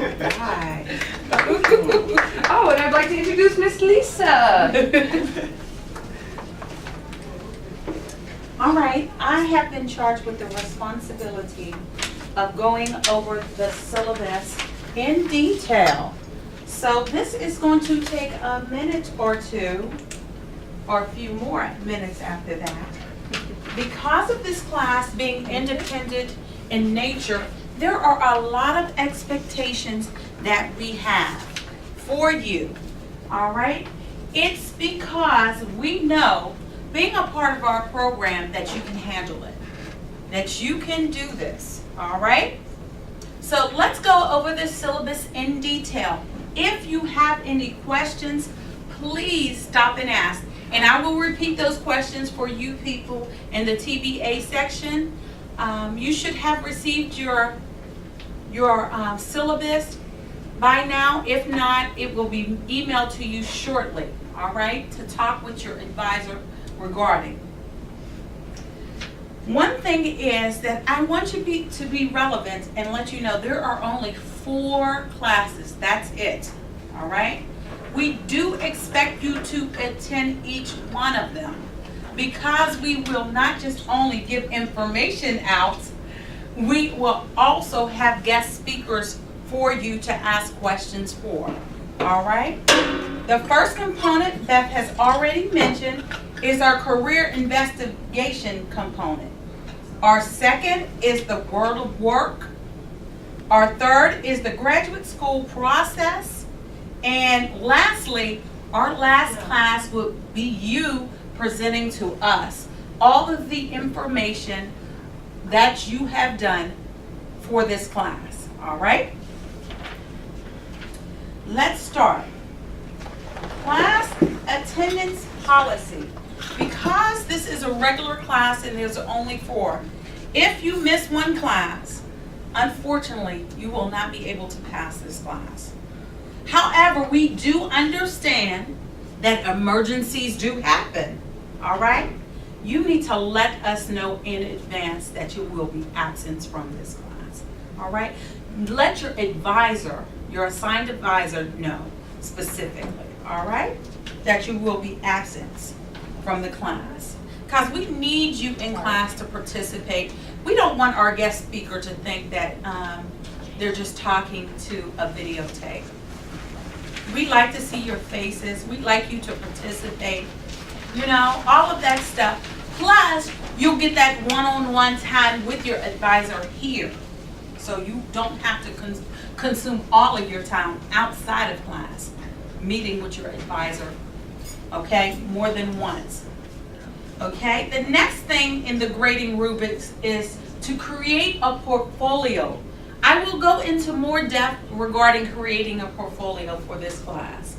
Right. Oh, and I'd like to introduce Miss Lisa. All right, I have been charged with the responsibility of going over the syllabus in detail. So this is going to take a minute or two, or a few more minutes after that. Because of this class being independent in nature, there are a lot of expectations that we have for you, all right? It's because we know, being a part of our program, that you can handle it, that you can do this, all right? So let's go over the syllabus in detail. If you have any questions, please stop and ask. And I will repeat those questions for you people in the TBA section. You should have received your syllabus by now. If not, it will be emailed to you shortly, all right, to talk with your advisor regarding. One thing is that I want you to be relevant and let you know there are only 4 classes. That's it, all right? We do expect you to attend each one of them, because we will not just only give information out, we will also have guest speakers for you to ask questions for, all right? The first component Beth has already mentioned is our career investigation component. Our second is the world of work. Our third is the graduate school process. And lastly, our last class will be you presenting to us all of the information that you have done for this class, all right? Let's start. Class attendance policy. Because this is a regular class and there's only 4, if you miss one class, unfortunately, you will not be able to pass this class. However, we do understand that emergencies do happen, all right? You need to let us know in advance that you will be absent from this class, all right? Let your advisor, your assigned advisor, know specifically, all right, that you will be absent from the class. Because we need you in class to participate. We don't want our guest speaker to think that they're just talking to a videotape. We like to see your faces. We'd like you to participate. You know, all of that stuff. Plus, you'll get that one-on-one time with your advisor here. So you don't have to consume all of your time outside of class, meeting with your advisor, okay, more than once. Okay, the next thing in the grading rubrics is to create a portfolio. I will go into more depth regarding creating a portfolio for this class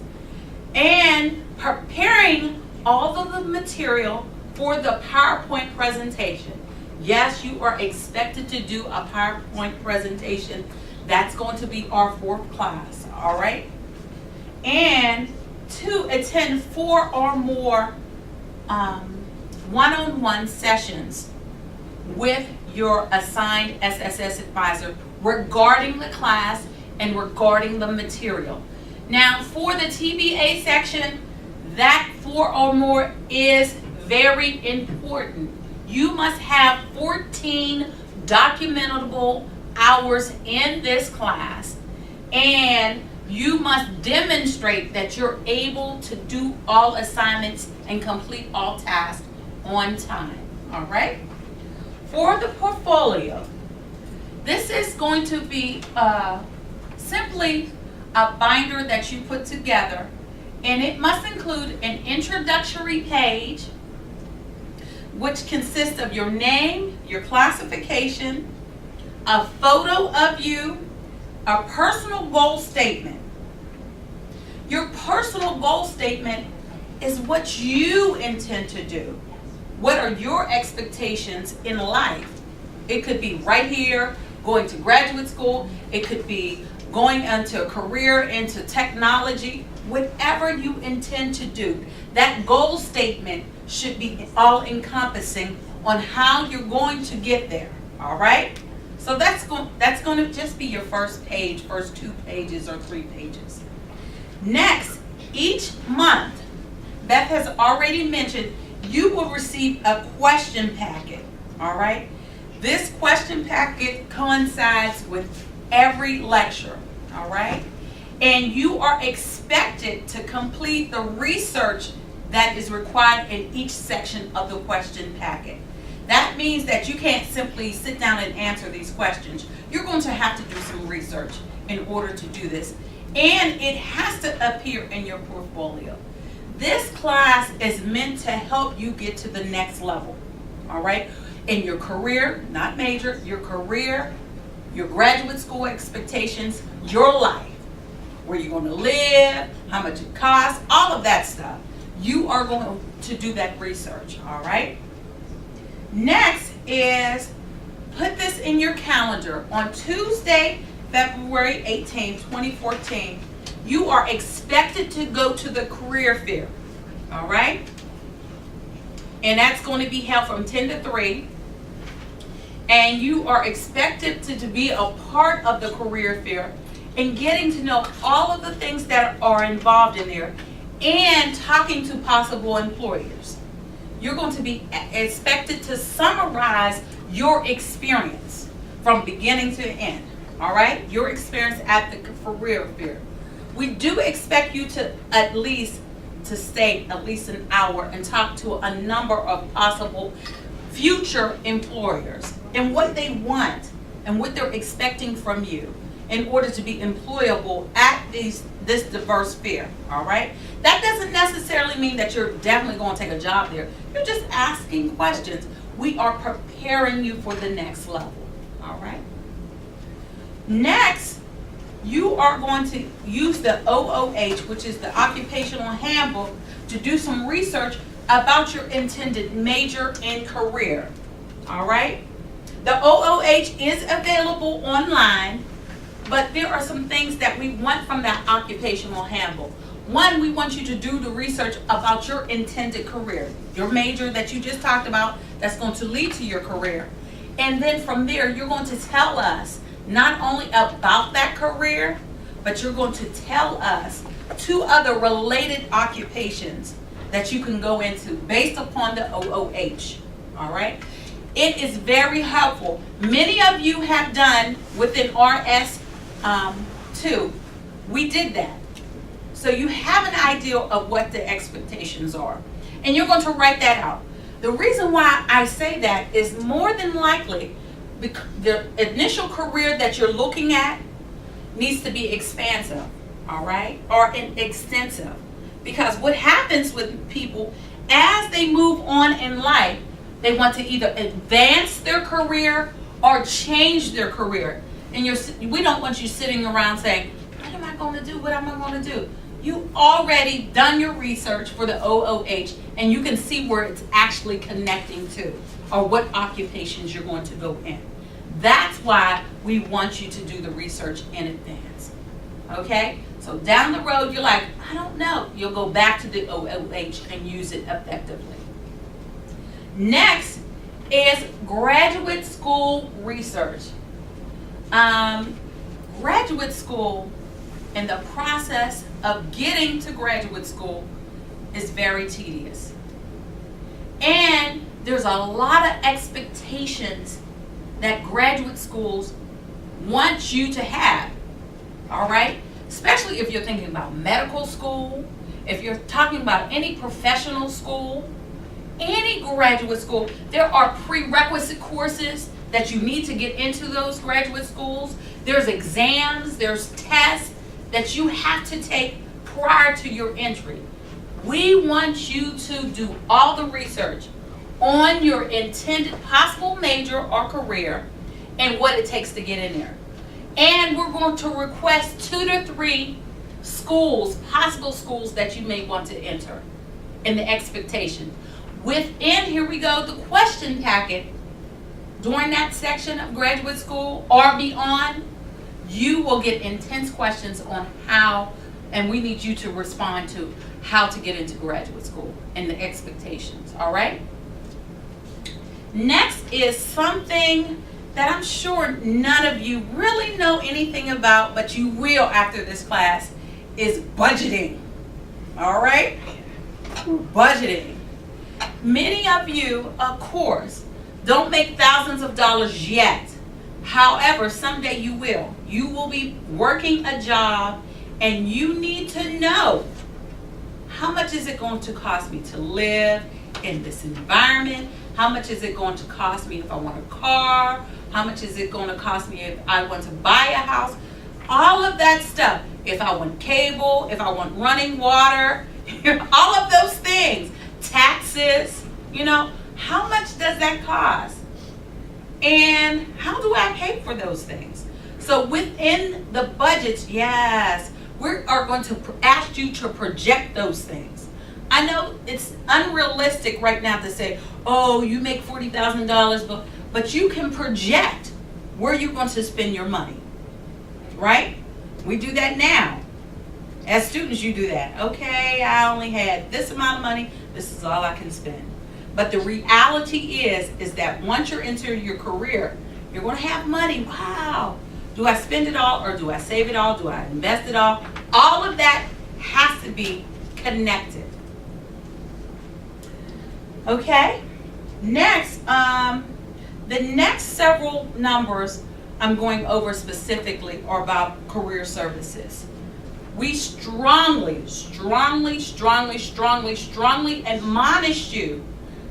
and preparing all of the material for the PowerPoint presentation. Yes, you are expected to do a PowerPoint presentation. That's going to be our 4th class, all right? And to attend 4 or more one-on-one sessions with your assigned SSS advisor regarding the class and regarding the material. Now, for the TBA section, that 4 or more is very important. You must have 14 documentable hours in this class, and you must demonstrate that you're able to do all assignments and complete all tasks on time, all right? For the portfolio, this is going to be simply a binder that you put together, and it must include an introductory page, which consists of your name, your classification, a photo of you, a personal goal statement. Your personal goal statement is what you intend to do. What are your expectations in life? It could be right here, going to graduate school. It could be going into a career, into technology, whatever you intend to do. That goal statement should be all encompassing on how you're going to get there, all right? So that's going to just be your first page, first 2 pages or 3 pages. Next, each month, Beth has already mentioned, you will receive a question packet, all right? This question packet coincides with every lecture, all right? And you are expected to complete the research that is required in each section of the question packet. That means that you can't simply sit down and answer these questions. You're going to have to do some research in order to do this. And it has to appear in your portfolio. This class is meant to help you get to the next level, all right? In your career, not major, your career, your graduate school expectations, your life, where you're going to live, how much it costs, all of that stuff. You are going to do that research, all right? Next is put this in your calendar. On Tuesday, February 18, 2014, you are expected to go to the career fair, all right? And that's going to be held from 10 to 3. And you are expected to be a part of the career fair and getting to know all of the things that are involved in there and talking to possible employers. You're going to be expected to summarize your experience from beginning to end, all right? Your experience at the career fair. We do expect you to stay at least an hour and talk to a number of possible future employers and what they want and what they're expecting from you in order to be employable at this diverse fair, all right? That doesn't necessarily mean that you're definitely going to take a job there. You're just asking questions. We are preparing you for the next level, all right? Next, you are going to use the OOH, which is the Occupational Handbook, to do some research about your intended major and career, all right? The OOH is available online, but there are some things that we want from that Occupational Handbook. One, we want you to do the research about your intended career, your major that you just talked about that's going to lead to your career. And then from there, you're going to tell us not only about that career, but you're going to tell us 2 other related occupations that you can go into based upon the OOH, all right? It is very helpful. Many of you have done within RS2. We did that. So you have an idea of what the expectations are. And you're going to write that out. The reason why I say that is more than likely the initial career that you're looking at needs to be expansive, all right, or extensive. Because what happens with people as they move on in life, they want to either advance their career or change their career. And we don't want you sitting around saying, what am I going to do? What am I going to do? You already done your research for the OOH, and you can see where it's actually connecting to, or what occupations you're going to go in. That's why we want you to do the research in advance. Okay? So down the road, you're like, I don't know. You'll go back to the OOH and use it effectively. Next is graduate school research. Graduate school and the process of getting to graduate school is very tedious. And there's a lot of expectations that graduate schools want you to have, all right? Especially if you're thinking about medical school, if you're talking about any professional school, any graduate school, there are prerequisite courses that you need to get into those graduate schools. There's exams, there's tests that you have to take prior to your entry. We want you to do all the research on your intended possible major or career and what it takes to get in there. And we're going to request 2 to 3 schools, possible schools that you may want to enter in the expectation. Within, here we go, the question packet, during that section of graduate school or beyond, you will get intense questions on how, and we need you to respond to how to get into graduate school and the expectations, all right? Next is something that I'm sure none of you really know anything about, but you will after this class, is budgeting. All right? Budgeting. Many of you, of course, don't make thousands of dollars yet. However, someday you will. You will be working a job and you need to know, how much is it going to cost me to live in this environment? How much is it going to cost me if I want a car? How much is it going to cost me if I want to buy a house? All of that stuff. If I want cable, if I want running water, all of those things. Taxes, how much does that cost? And how do I pay for those things? So within the budgets, yes, we are going to ask you to project those things. I know it's unrealistic right now to say, oh, you make $40,000, but you can project where you're going to spend your money, right? We do that now. As students, you do that. Okay, I only had this amount of money. This is all I can spend. But the reality is that once you're into your career, you're going to have money. Wow. Do I spend it all or do I save it all? Do I invest it all? All of that has to be connected. Okay. Next, the next several numbers I'm going over specifically are about career services. We strongly admonish you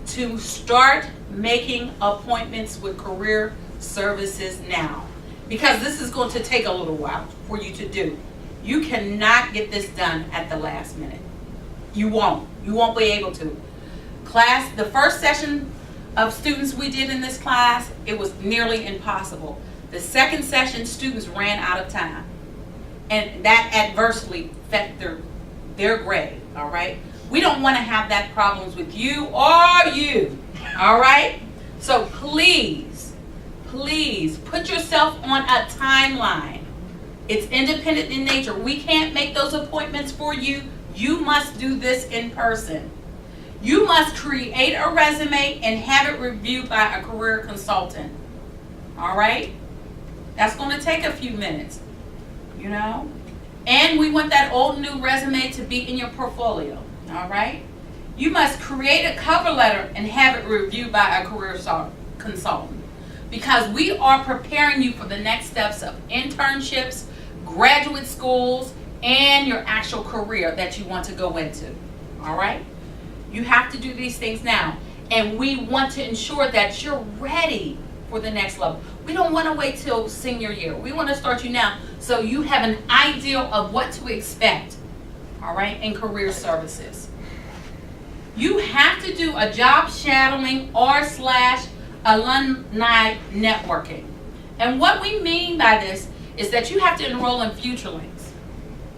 to start making appointments with career services now, because this is going to take a little while for you to do. You cannot get this done at the last minute. You won't be able to. Class, the first session of students we did in this class, it was nearly impossible. The second session, students ran out of time, and that adversely affected their grade. All right, we don't want to have that problems with you or you. All right, so please put yourself on a timeline. It's independent in nature. We can't make those appointments for you. You must do this in person. You must create a resume and have it reviewed by a career consultant. All right? That's going to take a few minutes, And we want that old new resume to be in your portfolio. All right? You must create a cover letter and have it reviewed by a career consultant, because we are preparing you for the next steps of internships, graduate schools, and your actual career that you want to go into. All right? You have to do these things now, and we want to ensure that you're ready for the next level. We don't want to wait till senior year. We want to start you now so you have an idea of what to expect, all right, in career services. You have to do a job shadowing or/alumni networking. And what we mean by this is that you have to enroll in FutureLinks.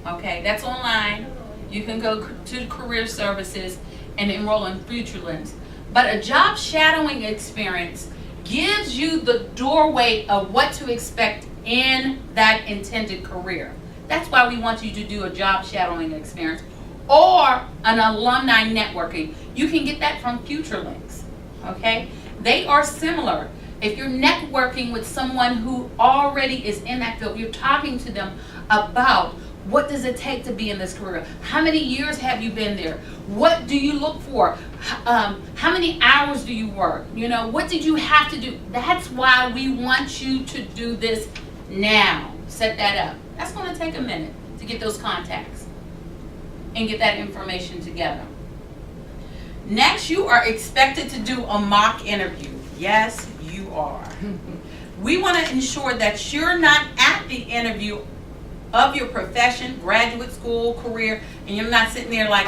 Okay, that's online. You can go to career services and enroll in FutureLinks. But a job shadowing experience gives you the doorway of what to expect in that intended career. That's why we want you to do a job shadowing experience or an alumni networking. You can get that from FutureLinks. Okay? They are similar. If you're networking with someone who already is in that field, you're talking to them about what does it take to be in this career? How many years have you been there? What do you look for? How many hours do you work? What did you have to do? That's why we want you to do this now. Set that up. That's going to take a minute to get those contacts and get that information together. Next, you are expected to do a mock interview. Yes, you are. We want to ensure that you're not at the interview of your profession, graduate school, career, and you're not sitting there like,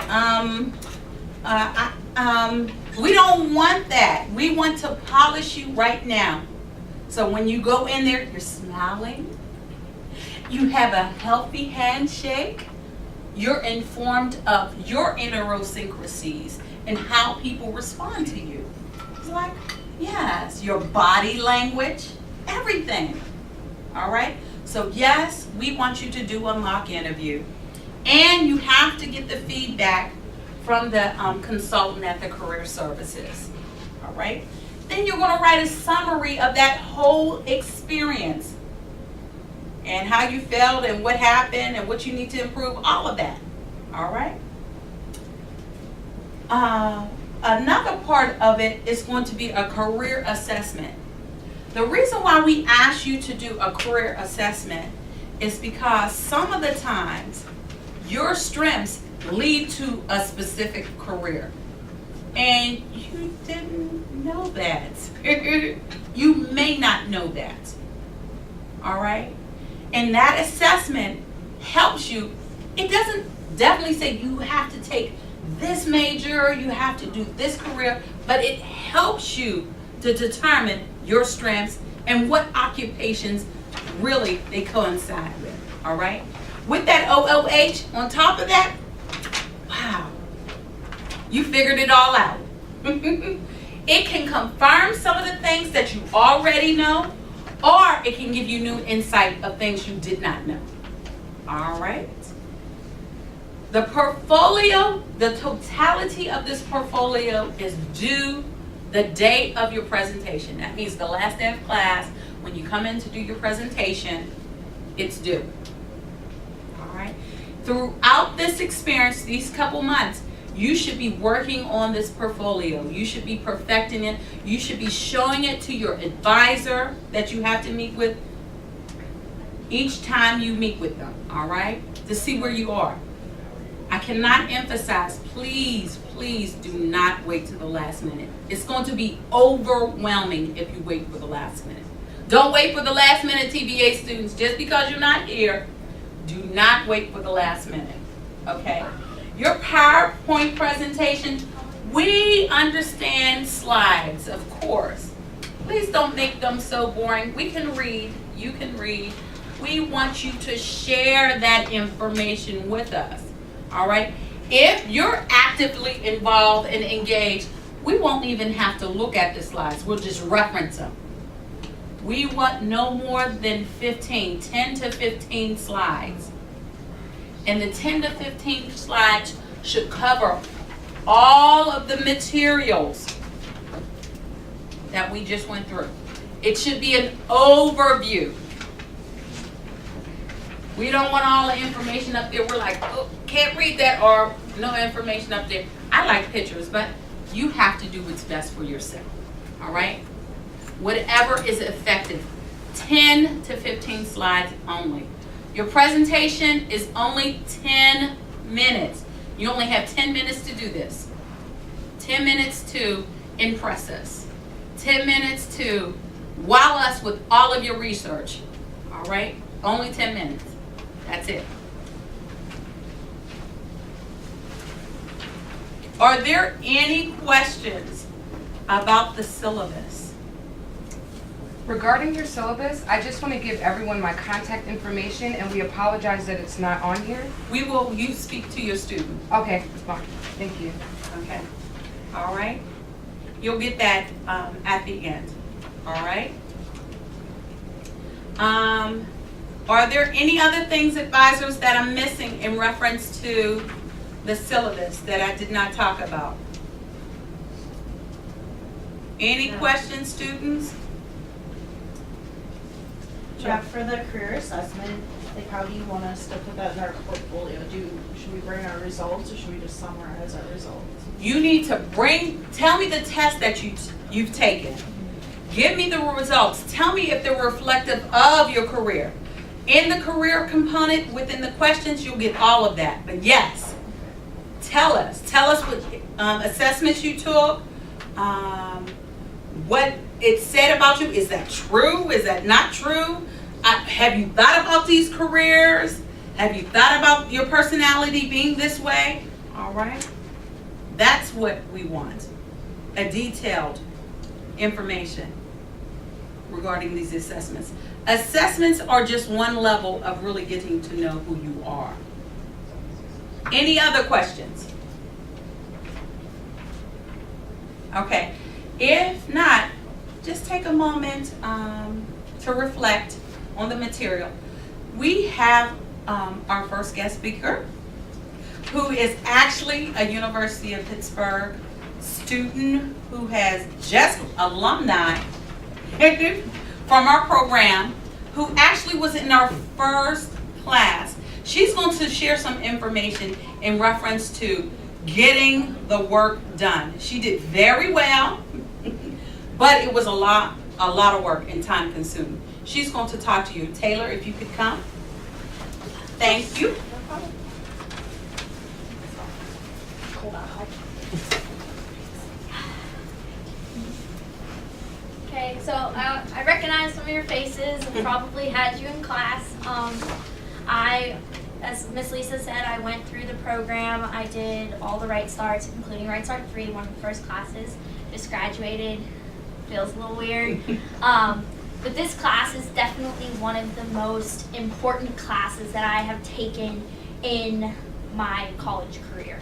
we don't want that. We want to polish you right now. So when you go in there, you're smiling. You have a healthy handshake. You're informed of your idiosyncrasies and how people respond to you. It's like, yes, your body language, everything. All right? So yes, we want you to do a mock interview. And you have to get the feedback from the consultant at the career services. All right? Then you're going to write a summary of that whole experience and how you felt and what happened and what you need to improve, all of that. All right? Another part of it is going to be a career assessment. The reason why we ask you to do a career assessment is because some of the times your strengths lead to a specific career. And you didn't know that. You may not know that. All right? And that assessment helps you. It doesn't definitely say you have to take this major, you have to do this career, but it helps you to determine your strengths and what occupations really they coincide with. All right? With that OOH on top of that, wow, you figured it all out. It can confirm some of the things that you already know, or it can give you new insight of things you did not know. All right? The portfolio, the totality of this portfolio is due the day of your presentation. That means the last day of class, when you come in to do your presentation, it's due. All right? Throughout this experience, these couple months, you should be working on this portfolio. You should be perfecting it. You should be showing it to your advisor that you have to meet with each time you meet with them, all right? To see where you are. I cannot emphasize, please, please do not wait to the last minute. It's going to be overwhelming if you wait for the last minute. Don't wait for the last minute, TBA students. Just because you're not here, do not wait for the last minute, okay? Your PowerPoint presentation, we understand slides, of course. Please don't make them so boring. We can read, you can read. We want you to share that information with us, all right? If you're actively involved and engaged, we won't even have to look at the slides. We'll just reference them. We want no more than 10 to 15 slides. And the 10 to 15 slides should cover all of the materials that we just went through. It should be an overview. We don't want all the information up there. We're like, oh, can't read that, or no information up there. I like pictures, but you have to do what's best for yourself. All right? Whatever is effective. 10 to 15 slides only. Your presentation is only 10 minutes. You only have 10 minutes to do this. 10 minutes to impress us. 10 minutes to wow us with all of your research. All right? Only 10 minutes. That's it. Are there any questions about the syllabus? Regarding your syllabus, I just want to give everyone my contact information, and we apologize that it's not on here. You speak to your student. Okay, fine. Thank you. Okay. All right. You'll get that at the end. All right. Are there any other things, advisors, that I'm missing in reference to the syllabus that I did not talk about? Any questions, students? Yeah, for the career assessment, like how do you want us to put that in our portfolio? Should we bring our results, or should we just summarize our results? You need to tell me the test that you've taken. Give me the results. Tell me if they're reflective of your career. In the career component, within the questions, you'll get all of that. But yes, tell us what assessments you took, what it said about you. Is that true? Is that not true? Have you thought about these careers? Have you thought about your personality being this way? All right. That's what we want. A detailed information regarding these assessments. Assessments are just one level of really getting to know who you are. Any other questions? Okay. If not, just take a moment to reflect on the material. We have our first guest speaker, who is actually a University of Pittsburgh student who has just alumni from our program who actually was in our first class. She's going to share some information in reference to getting the work done. She did very well, but it was a lot of work and time consuming. She's going to talk to you. Taylor, if you could come. Thank you. Okay, so I recognize some of your faces and probably had you in class. As Miss Lisa said, I went through the program. I did all the Right Starts, including Right Start 3, one of the first classes. Just graduated. Feels a little weird. But this class is definitely one of the most important classes that I have taken in my college career.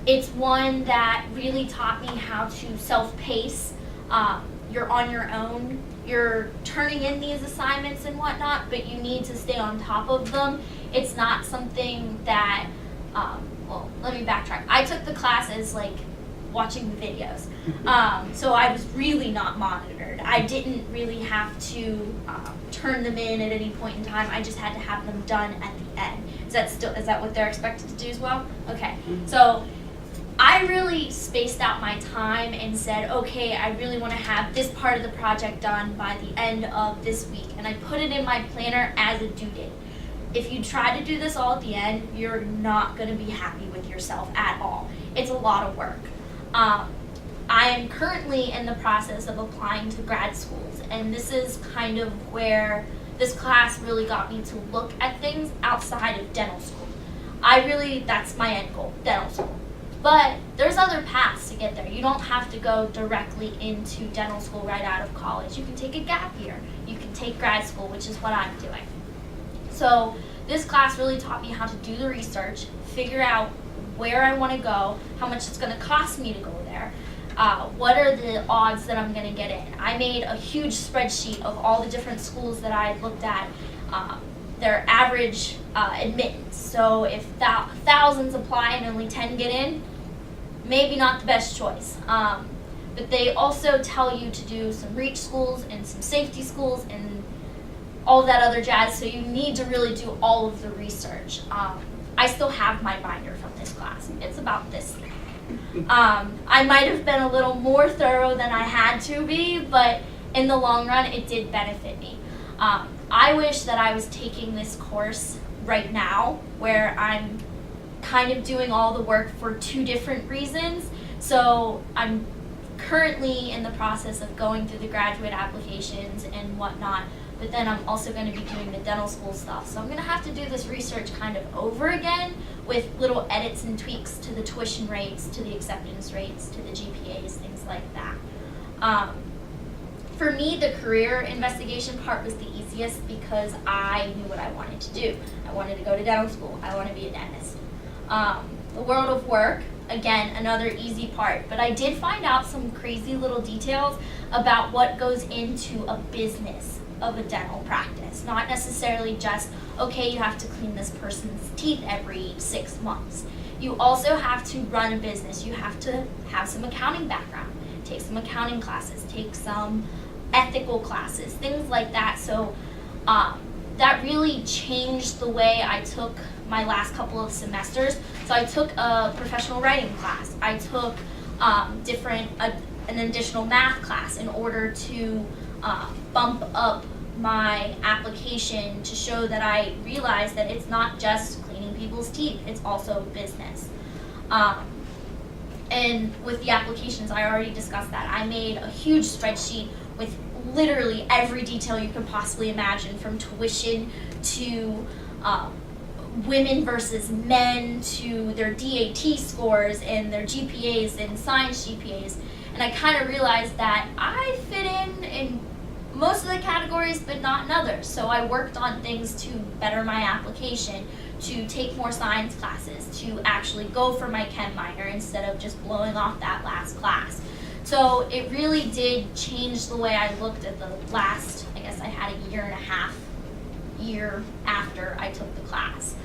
It's one that really taught me how to self-pace. You're on your own. You're turning in these assignments and whatnot, but you need to stay on top of them. It's not something that, well, let me backtrack. I took the class as like watching the videos. So I was really not monitored. I didn't really have to turn them in at any point in time. I just had to have them done at the end. Is that what they're expected to do as well? Okay. So I really spaced out my time and said, okay, I really want to have this part of the project done by the end of this week. And I put it in my planner as a due date. If you try to do this all at the end, you're not going to be happy with yourself at all. It's a lot of work. I am currently in the process of applying to grad schools, and this is kind of where this class really got me to look at things outside of dental school. That's my end goal, dental school. But there's other paths to get there. You don't have to go directly into dental school right out of college. You can take a gap year. You can take grad school, which is what I'm doing. So this class really taught me how to do the research, figure out where I want to go, how much it's going to cost me to go there, what are the odds that I'm going to get in. I made a huge spreadsheet of all the different schools that I looked at, their average admittance. So if thousands apply and only 10 get in, maybe not the best choice. But they also tell you to do some reach schools and some safety schools and all that other jazz, so you need to really do all of the research. I still have my binder from this class. It's about this thick. I might have been a little more thorough than I had to be, but in the long run, it did benefit me. I wish that I was taking this course right now, where I'm kind of doing all the work for two different reasons. So I'm currently in the process of going through the graduate applications and whatnot, but then I'm also going to be doing the dental school stuff. So I'm going to have to do this research kind of over again with little edits and tweaks to the tuition rates, to the acceptance rates, to the GPAs, things like that. For me, the career investigation part was the easiest because I knew what I wanted to do. I wanted to go to dental school. I want to be a dentist. The world of work, again, another easy part. But I did find out some crazy little details about what goes into a business of a dental practice. Not necessarily just, okay, you have to clean this person's teeth every 6 months. You also have to run a business. You have to have some accounting background, take some accounting classes, take some ethical classes, things like that. So that really changed the way I took my last couple of semesters. So I took a professional writing class. I took an additional math class in order to bump up my application to show that I realized that it's not just cleaning people's teeth, it's also business. And with the applications, I already discussed that. I made a huge spreadsheet with literally every detail you could possibly imagine, from tuition to women versus men to their DAT scores and their GPAs and science GPAs. And I kind of realized that I fit in most of the categories, but not in others. So I worked on things to better my application, to take more science classes, to actually go for my chem minor instead of just blowing off that last class. So it really did change the way I looked at the last, I guess I had a year and a half after I took the class.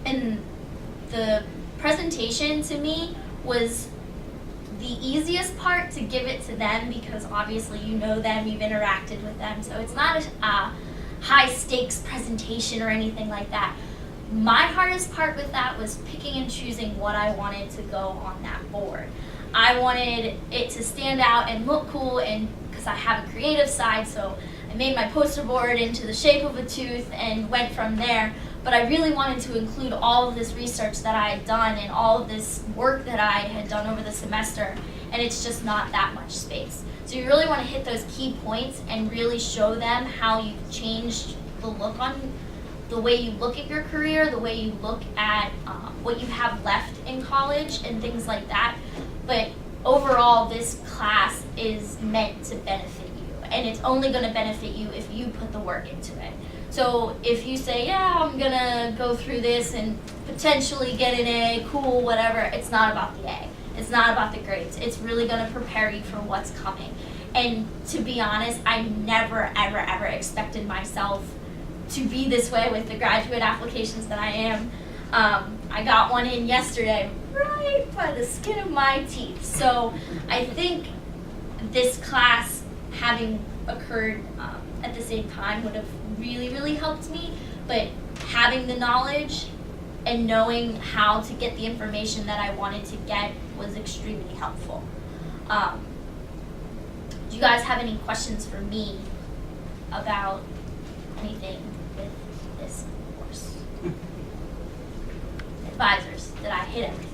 And the presentation to me was the easiest part to give it to them because obviously you know them, you've interacted with them, so it's not a high stakes presentation or anything like that. My hardest part with that was picking and choosing what I wanted to go on that board. I wanted it to stand out and look cool, and because I have a creative side, so I made my poster board into the shape of a tooth and went from there. But I really wanted to include all of this research that I had done and all of this work that I had done over the semester, and it's just not that much space. So you really want to hit those key points and really show them how you've changed the look on the way you look at your career, the way you look at what you have left in college and things like that. But overall, this class is meant to benefit you, and it's only going to benefit you if you put the work into it. So if you say, yeah, I'm going to go through this and potentially get an A, cool, whatever, it's not about the A. It's not about the grades. It's really going to prepare you for what's coming. And to be honest, I never, ever, ever expected myself to be this way with the graduate applications that I am. I got one in yesterday, right by the skin of my teeth. So I think this class having occurred at the same time would have really, really helped me. But having the knowledge and knowing how to get the information that I wanted to get was extremely helpful. Do you guys have any questions for me about anything with this course? Advisors, did I hit everything?